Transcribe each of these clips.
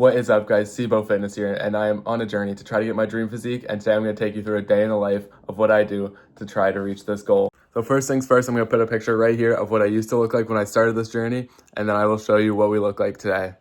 What is up, guys? Sibo Fitness here, and I am on a journey to try to get my dream physique, and today I'm going to take you through a day in the life of what I do to try to reach this goal. So first things first, I'm going to put a picture right here of what I used to look like when I started this journey, and then I will show you what we look like today.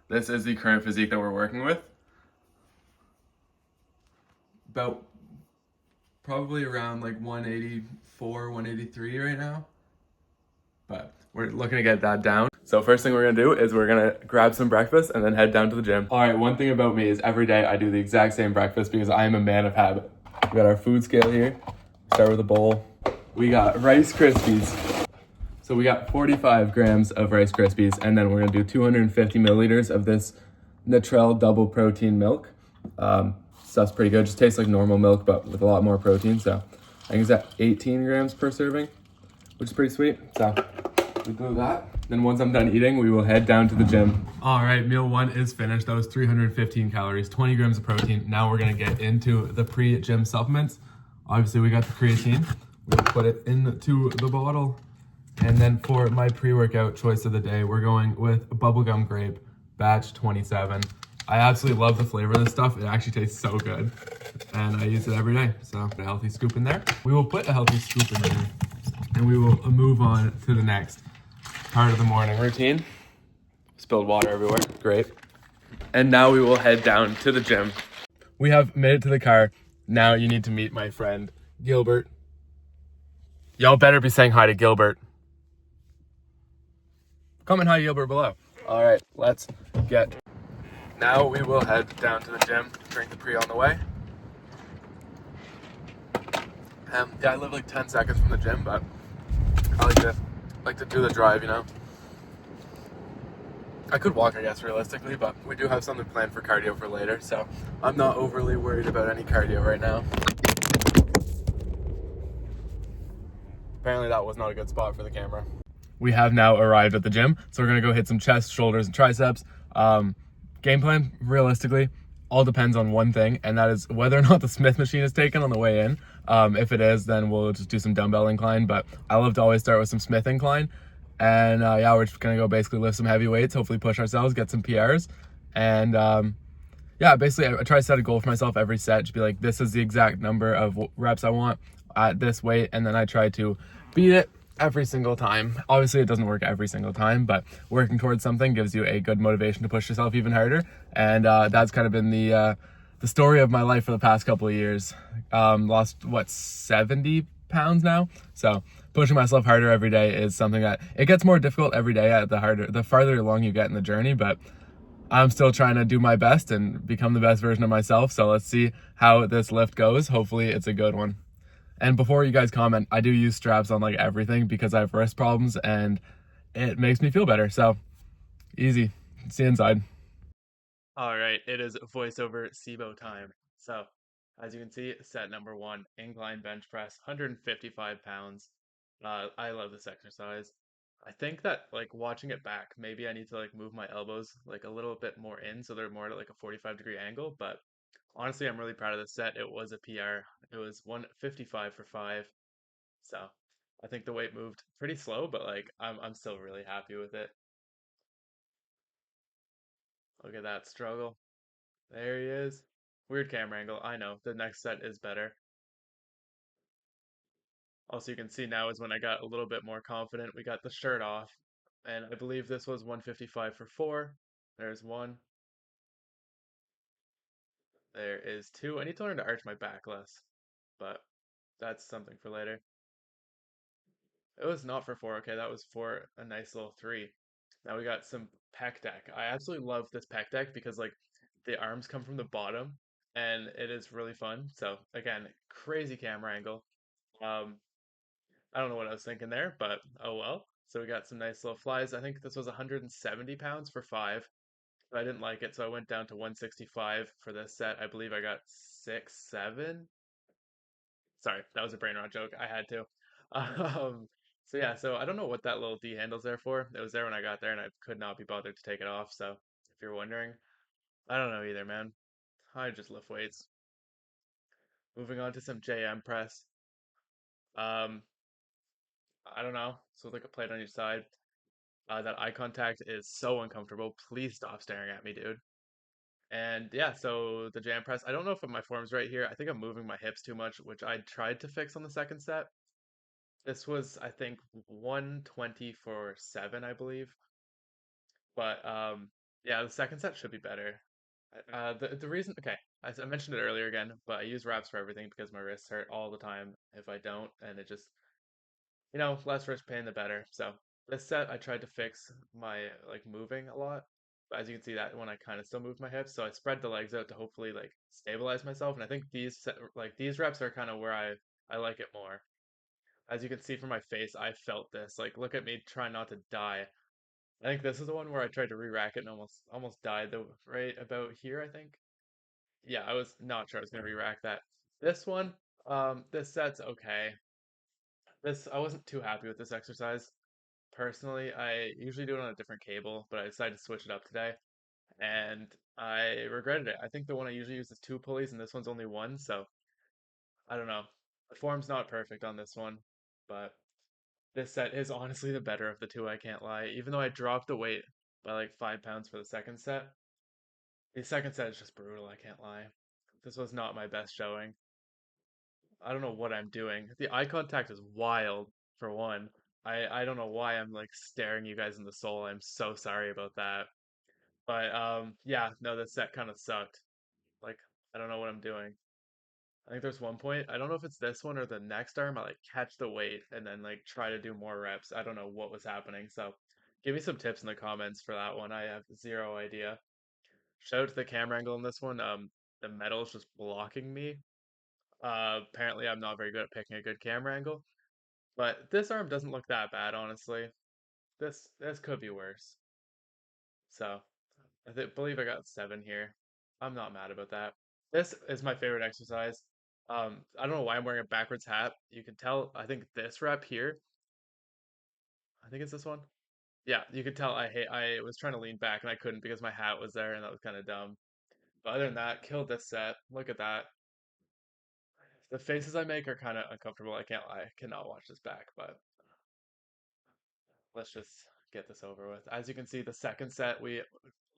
This is the current physique that we're working with. About probably around like 184, 183 right now, but we're looking to get that down. So first thing we're gonna do is we're gonna grab some breakfast and then head down to the gym. All right, one thing about me is every day I do the exact same breakfast because I am a man of habit. We got our food scale here. Start with a bowl. We got Rice Krispies. So we got 45 grams of Rice Krispies, and then we're gonna do 250 milliliters of this Natrel double protein milk. Stuff's pretty good. Just tastes like normal milk, but with a lot more protein. So I think it's at 18 grams per serving, which is pretty sweet. So we do that. Then once I'm done eating, we will head down to the gym. All right, meal one is finished. That was 315 calories, 20 grams of protein. Now we're gonna get into the pre-gym supplements. Obviously we got the creatine. We'll put it into the bottle. And then for my pre-workout choice of the day, we're going with Bubblegum Grape, batch 27. I absolutely love the flavor of this stuff. It actually tastes so good. And I use it every day. So a healthy scoop in there. We will put a healthy scoop in there. And we will move on to the next part of the morning routine. Spilled water everywhere, great. And now we will head down to the gym. We have made it to the car. Now you need to meet my friend, Gilbert. Y'all better be saying hi to Gilbert. Comment hi, Gilbert, below. All right, let's get. Now we will head down to the gym, drink the pre on the way. Yeah, I live like 10 seconds from the gym, but I like to do the drive, you know? I could walk, I guess, realistically, but we do have something planned for cardio for later, so I'm not overly worried about any cardio right now. Apparently that was not a good spot for the camera. We have now arrived at the gym, so we're gonna go hit some chest, shoulders, and triceps. Game plan, realistically, all depends on one thing, and that is whether or not the Smith machine is taken on the way in. If it is, then we'll just do some dumbbell incline, but I love to always start with some Smith incline. And yeah, we're just gonna go basically lift some heavy weights, hopefully push ourselves, get some PRs. And yeah, basically I try to set a goal for myself every set, just be like, this is the exact number of reps I want at this weight, and then I try to beat it every single time. Obviously it doesn't work every single time, but working towards something gives you a good motivation to push yourself even harder. And that's kind of been the story of my life for the past couple of years. Lost what, 70 pounds now, so pushing myself harder every day is something that it gets more difficult every day the farther along you get in the journey, but I'm still trying to do my best and become the best version of myself. So let's see how this lift goes. Hopefully it's a good one. And before you guys comment, I do use straps on like everything because I have wrist problems and it makes me feel better. So easy. See you inside. All right, it is voiceover SIBO time. So as you can see, set number one, incline bench press, 155 pounds. I love this exercise. I think that like watching it back, maybe I need to like move my elbows like a little bit more in so they're more at like a 45-degree angle, but honestly, I'm really proud of this set. It was a PR. It was 155 for 5. So I think the weight moved pretty slow, but like I'm still really happy with it. Look at that struggle. There he is. Weird camera angle. I know. The next set is better. Also, you can see now is when I got a little bit more confident. We got the shirt off, and I believe this was 155 for 4. There's 1. There is 2. I need to learn to arch my back less, but that's something for later. It was not for 4. Okay, that was for a nice little 3. Now we got some pec deck. I absolutely love this pec deck because like the arms come from the bottom and it is really fun. So again, crazy camera angle. Um, I don't know what I was thinking there, but oh well. So we got some nice little flies. I think this was 170 pounds for 5. I didn't like it, so I went down to 165 for this set. I believe I got 6, 7. Sorry, that was a brain rot joke. I had to. So yeah, so I don't know what that little D handle's there for. It was there when I got there, and I could not be bothered to take it off. So if you're wondering, I don't know either, man. I just lift weights. Moving on to some JM press. Um, I don't know. So like a plate on each side. That eye contact is so uncomfortable. Please stop staring at me, dude. And yeah, so the jam press, I don't know if my form's right here. I think I'm moving my hips too much, which I tried to fix on the second set. This was, I think, 120 for 7, I believe. But yeah, the second set should be better. The reason, okay, I mentioned it earlier again, but I use wraps for everything because my wrists hurt all the time if I don't, and it just, less wrist pain the better. So this set I tried to fix my like moving a lot, but as you can see that when I kind of still move my hips, so I spread the legs out to hopefully like stabilize myself, and I think these reps are kind of where I like it more. As you can see from my face, I felt this. Like, look at me trying not to die. I think this is the one where I tried to re-rack it and almost died though, right about here, I think. Yeah, I was not sure I was gonna re-rack that. This one, this set's okay. This I wasn't too happy with this exercise. Personally, I usually do it on a different cable, but I decided to switch it up today, and I regretted it. I think the one I usually use is 2 pulleys, and this one's only one, so I don't know. The form's not perfect on this one, but this set is honestly the better of the two, I can't lie. Even though I dropped the weight by like 5 pounds for the second set, the second set is just brutal, I can't lie. This was not my best showing. I don't know what I'm doing. The eye contact is wild, for one. I don't know why I'm like staring you guys in the soul. I'm so sorry about that. But yeah, no, that set kind of sucked. Like I don't know what I'm doing. I think there's one point, I don't know if it's this one or the next arm, I like catch the weight and then like try to do more reps. I don't know what was happening. So give me some tips in the comments for that one. I have zero idea. Shout out to the camera angle in this one. The metal is just blocking me. Apparently I'm not very good at picking a good camera angle. But this arm doesn't look that bad, honestly. This could be worse. So believe I got 7 here. I'm not mad about that. This is my favorite exercise. I don't know why I'm wearing a backwards hat. You can tell, I think this rep here, I think it's this one. Yeah, you can tell I was trying to lean back and I couldn't because my hat was there and that was kind of dumb. But other than that, killed this set. Look at that. The faces I make are kind of uncomfortable. I cannot watch this back, but let's just get this over with. As you can see, the second set we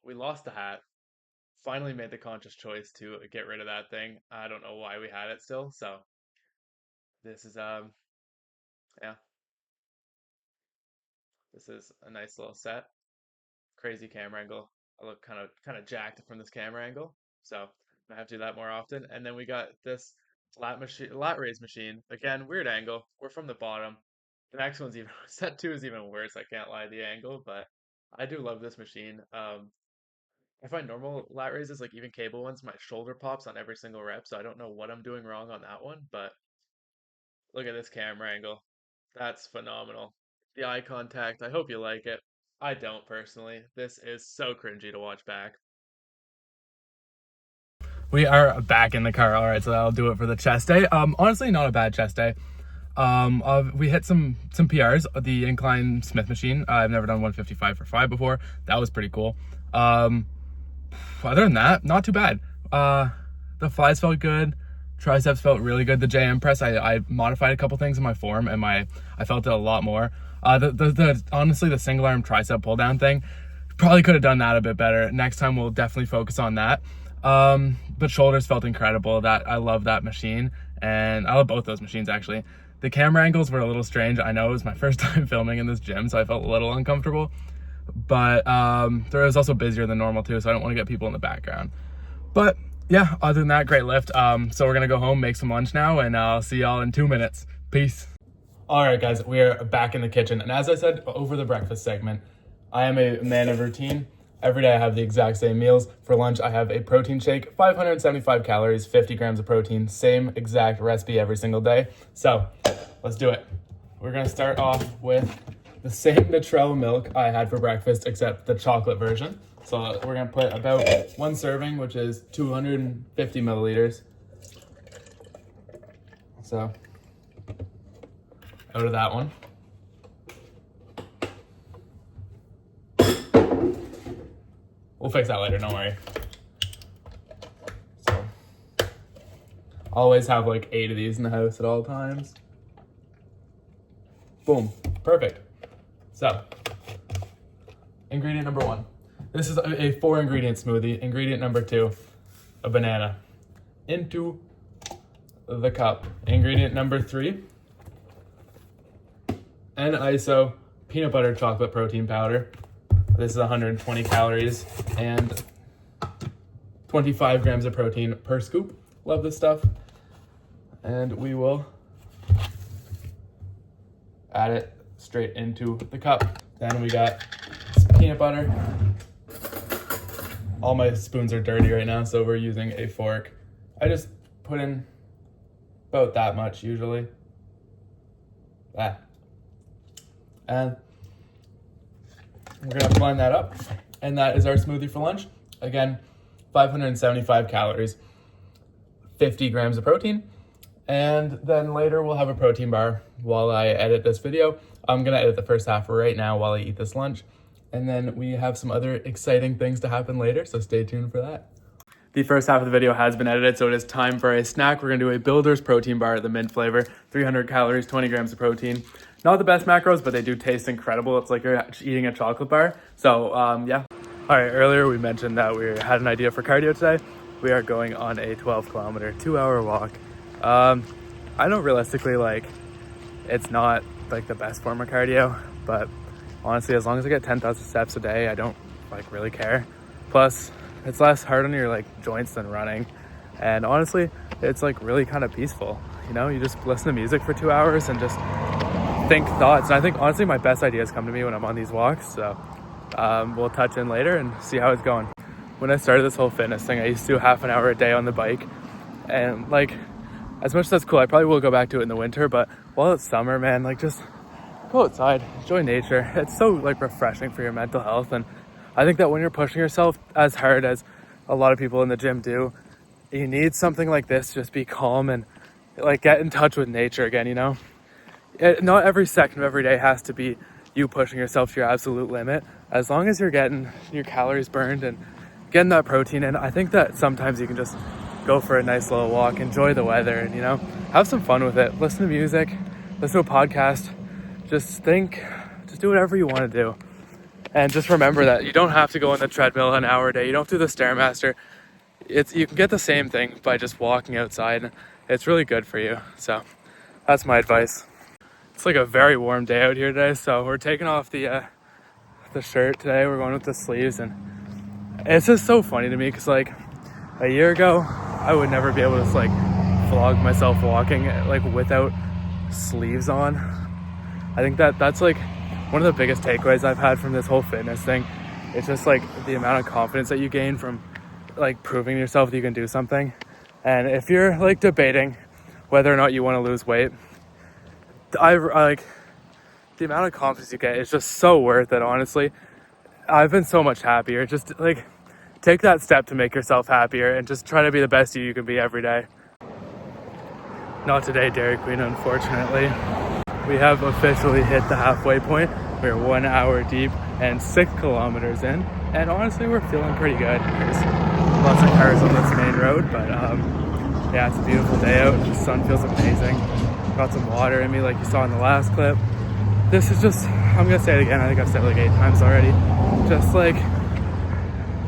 lost the hat. Finally made the conscious choice to get rid of that thing. I don't know why we had it still. So this is yeah, this is a nice little set. Crazy camera angle. I look kind of jacked from this camera angle. So I have to do that more often. And then we got this lat raise machine. Again, weird angle. We're from the bottom. The next one's even set 2 is even worse. I can't lie, the angle, but I do love this machine. I find normal lat raises, like even cable ones, my shoulder pops on every single rep, so I don't know what I'm doing wrong on that one, but look at this camera angle. That's phenomenal. The eye contact, I hope you like it. I don't personally. This is so cringy to watch back. We are back in the car. All right, so I'll do it for the chest day. Honestly, not a bad chest day. We hit some PRs. The incline Smith machine. I've never done 155 for 5 before. That was pretty cool. Other than that, not too bad. The flies felt good. Triceps felt really good. The JM press, I modified a couple things in my form and I felt it a lot more. Honestly, the single arm tricep pull down thing, probably could have done that a bit better. Next time we'll definitely focus on that. But shoulders felt incredible. I love that machine, and I love both those machines actually. The camera angles were a little strange. I know it was my first time filming in this gym, so I felt a little uncomfortable. But there was also busier than normal too, so I don't want to get people in the background. But yeah, other than that, great lift. So we're gonna go home, make some lunch now, and I'll see y'all in 2 minutes. Peace. All right, guys, we are back in the kitchen. And as I said over the breakfast segment, I am a man of routine. Every day I have the exact same meals. For lunch, I have a protein shake, 575 calories, 50 grams of protein, same exact recipe every single day. So let's do it. We're gonna start off with the same Natrel milk I had for breakfast, except the chocolate version. So we're gonna put about 1 serving, which is 250 milliliters. So out of that one. We'll fix that later, don't worry. So always have like 8 of these in the house at all times. Boom, perfect. So ingredient number 1. This is a 4-ingredient smoothie. Ingredient number 2, a banana. Into the cup. Ingredient number 3, N-iso peanut butter chocolate protein powder. This is 120 calories and 25 grams of protein per scoop. Love this stuff. And we will add it straight into the cup. Then we got peanut butter. All my spoons are dirty right now, so we're using a fork. I just put in about that much usually. And we're gonna blend that up. And that is our smoothie for lunch. Again, 575 calories, 50 grams of protein. And then later we'll have a protein bar while I edit this video. I'm gonna edit the first half right now while I eat this lunch. And then we have some other exciting things to happen later, so stay tuned for that. The first half of the video has been edited, so it is time for a snack. We're gonna do a Builder's protein bar, the mint flavor, 300 calories, 20 grams of protein. Not the best macros, but they do taste incredible. It's like you're eating a chocolate bar. So yeah. All right, earlier we mentioned that we had an idea for cardio today. We are going on a 12-kilometer, 2-hour walk. I know realistically, like, it's not like the best form of cardio, but honestly, as long as I get 10,000 steps a day, I don't like really care. Plus, it's less hard on your like joints than running. And honestly, it's like really kind of peaceful. You know, you just listen to music for 2 hours and just think thoughts. And I think honestly, my best ideas come to me when I'm on these walks. So we'll touch in later and see how it's going. When I started this whole fitness thing, I used to do half an hour a day on the bike. And like, as much as that's cool, I probably will go back to it in the winter, but while it's summer, man, like just go outside, enjoy nature. It's so like refreshing for your mental health. And I think that when you're pushing yourself as hard as a lot of people in the gym do, you need something like this. Just be calm and like get in touch with nature again, you know? Not every second of every day has to be you pushing yourself to your absolute limit. As long as you're getting your calories burned and getting that protein in, I think that sometimes you can just go for a nice little walk, enjoy the weather, and, you know, have some fun with it. Listen to music, listen to a podcast, just think, just do whatever you want to do. And just remember that you don't have to go on the treadmill an hour a day. You don't have to do the Stairmaster. You can get the same thing by just walking outside. It's really good for you. So that's my advice. It's like a very warm day out here today, so we're taking off the shirt today. We're going with the sleeves, and it's just so funny to me because like a year ago, I would never be able to like vlog myself walking like without sleeves on. I think that's like one of the biggest takeaways I've had from this whole fitness thing. It's just like the amount of confidence that you gain from like proving to yourself that you can do something. And if you're like debating whether or not you want to lose weight, I like the amount of confidence you get is just so worth it. Honestly, I've been so much happier. Just like take that step to make yourself happier and just try to be the best you can be every day. Not today, Dairy Queen, unfortunately. We have officially hit the halfway point. We're 1 hour deep and 6 kilometers in, and honestly, we're feeling pretty good. There's lots of cars on this main road, but yeah, it's a beautiful day out. The sun feels amazing. Got some water in me like you saw in the last clip. This is just, I'm gonna say it again, I think I've said it like 8 times already. Just like,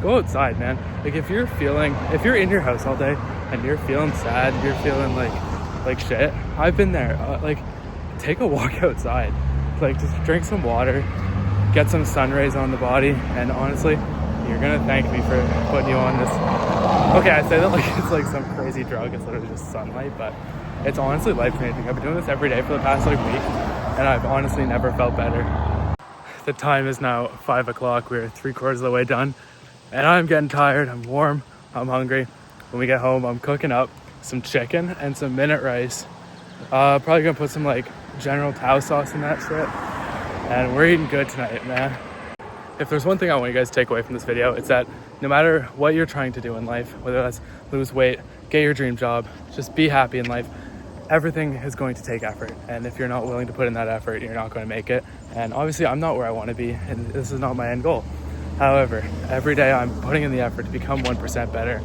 go outside, man. Like if you're in your house all day and you're feeling sad, you're feeling like shit, I've been there. Like take a walk outside. Like just drink some water, get some sun rays on the body, and honestly, you're gonna thank me for putting you on this. Okay, I say that like it's like some crazy drug. It's literally just sunlight, but it's honestly life-changing. I've been doing this every day for the past like week, and I've honestly never felt better. The time is now 5 o'clock. We're 3/4 of the way done, and I'm getting tired. I'm warm. I'm hungry. When we get home, I'm cooking up some chicken and some minute rice. Probably gonna put some like General Tao sauce in that shit, and we're eating good tonight, man. If there's one thing I want you guys to take away from this video, it's that no matter what you're trying to do in life, whether that's lose weight, get your dream job, just be happy in life, everything is going to take effort. And if you're not willing to put in that effort, you're not going to make it. And obviously I'm not where I want to be, and this is not my end goal. However, every day I'm putting in the effort to become 1% better.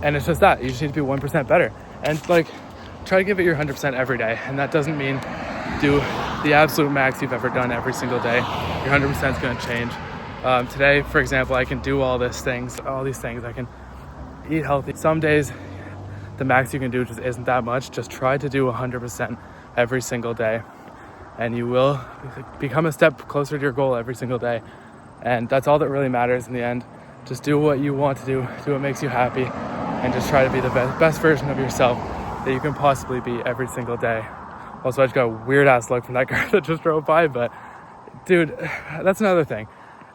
And it's just that, you just need to be 1% better. And like, try to give it your 100% every day. And that doesn't mean do the absolute max you've ever done every single day. Your 100% is going to change. Today, for example, I can do all these things. I can eat healthy. Some days, the max you can do just isn't that much. Just try to do 100% every single day, and you will become a step closer to your goal every single day. And that's all that really matters in the end. Just do what you want to do what makes you happy, and just try to be the best version of yourself that you can possibly be every single day. Also, I just got a weird ass look from that car that just drove by, but dude, that's another thing.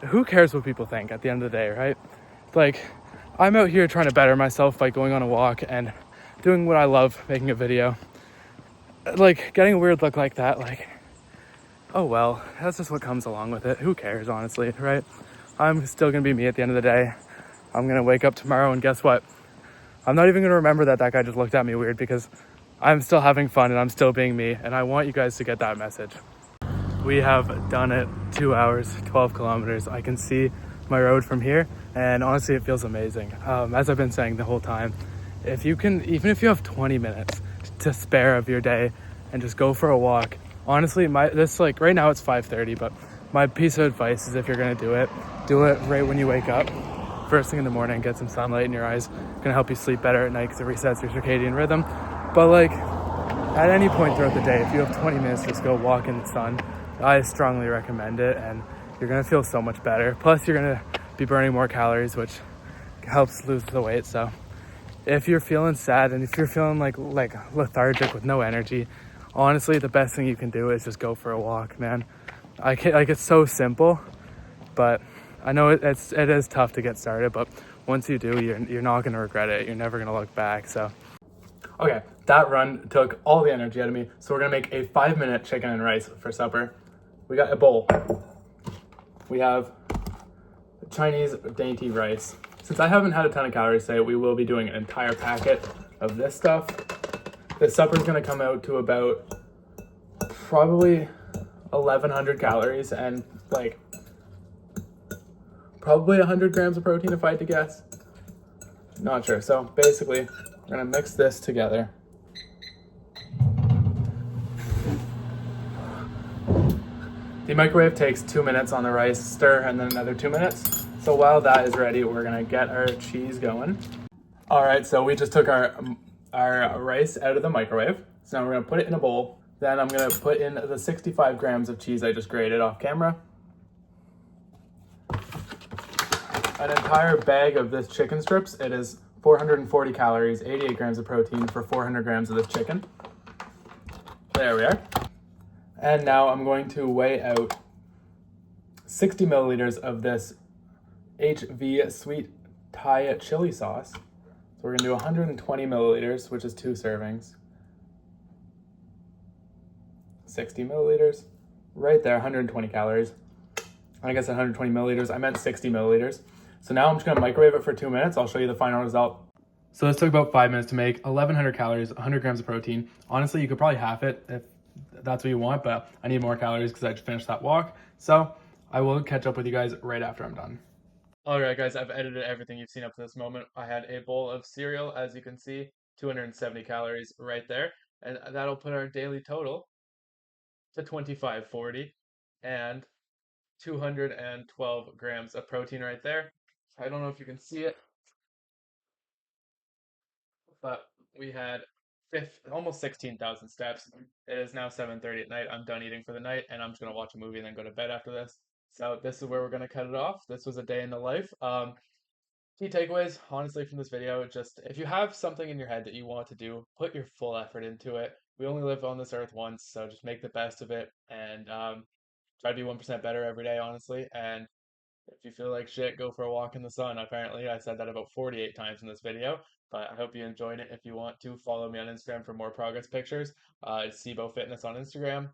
Who cares what people think at the end of the day, right? Like, I'm out here trying to better myself by going on a walk and doing what I love, making a video. Like, getting a weird look like that, like, oh well, that's just what comes along with it. Who cares, honestly, right? I'm still gonna be me at the end of the day. I'm gonna wake up tomorrow and guess what? I'm not even gonna remember that guy just looked at me weird, because I'm still having fun and I'm still being me, and I want you guys to get that message. We have done it, 2 hours, 12 kilometers. I can see my road from here, and honestly, it feels amazing. As I've been saying the whole time, if you can, even if you have 20 minutes to spare of your day and just go for a walk, honestly, right now it's 5:30, but my piece of advice is, if you're gonna do it right when you wake up, first thing in the morning. Get some sunlight in your eyes. Gonna help you sleep better at night because it resets your circadian rhythm. But like, at any point throughout the day, if you have 20 minutes, just go walk in the sun. I strongly recommend it, and you're gonna feel so much better. Plus, you're gonna be burning more calories, which helps lose the weight. So if you're feeling sad and if you're feeling like lethargic with no energy, honestly, the best thing you can do is just go for a walk, man. It's so simple, but I know it is tough to get started, but once you do, you're not gonna regret it. You're never gonna look back. So okay, that run took all the energy out of me. So we're gonna make a 5-minute chicken and rice for supper. We got a bowl. We have Chinese dainty rice. Since I haven't had a ton of calories today, we will be doing an entire packet of this stuff. This supper is gonna come out to about probably 1,100 calories and like probably 100 grams of protein if I had to guess. Not sure. So basically, we're gonna mix this together. The microwave takes 2 minutes on the rice, stir, and then another 2 minutes. So while that is ready, we're gonna get our cheese going. All right, so we just took our rice out of the microwave. So now we're gonna put it in a bowl. Then I'm gonna put in the 65 grams of cheese I just grated off camera. An entire bag of this chicken strips. It is 440 calories, 88 grams of protein for 400 grams of this chicken. There we are. And now I'm going to weigh out 60 milliliters of this HV sweet Thai chili sauce. So we're gonna do 120 milliliters, which is 2 servings. 60 milliliters, right there, 120 calories. I guess 120 milliliters, I meant 60 milliliters. So now I'm just gonna microwave it for 2 minutes. I'll show you the final result. So this took about 5 minutes to make, 1,100 calories, 100 grams of protein. Honestly, you could probably half it if that's what you want, but I need more calories because I just finished that walk. So I will catch up with you guys right after I'm done. All right, guys, I've edited everything you've seen up to this moment. I had a bowl of cereal, as you can see, 270 calories right there. And that'll put our daily total to 2540 and 212 grams of protein right there. I don't know if you can see it, but we had almost 16,000 steps. It is now 7:30 at night. I'm done eating for the night, and I'm just gonna watch a movie and then go to bed after this. So this is where we're gonna cut it off. This was a day in the life. Key takeaways, honestly, from this video, just if you have something in your head that you want to do, put your full effort into it. We only live on this earth once, so just make the best of it and try to be 1% better every day, honestly. And if you feel like shit, go for a walk in the sun. Apparently, I said that about 48 times in this video, but I hope you enjoyed it. If you want to, follow me on Instagram for more progress pictures. It's Sibo Fitness on Instagram.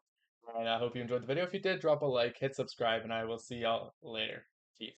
And I hope you enjoyed the video. If you did, drop a like, hit subscribe, and I will see y'all later.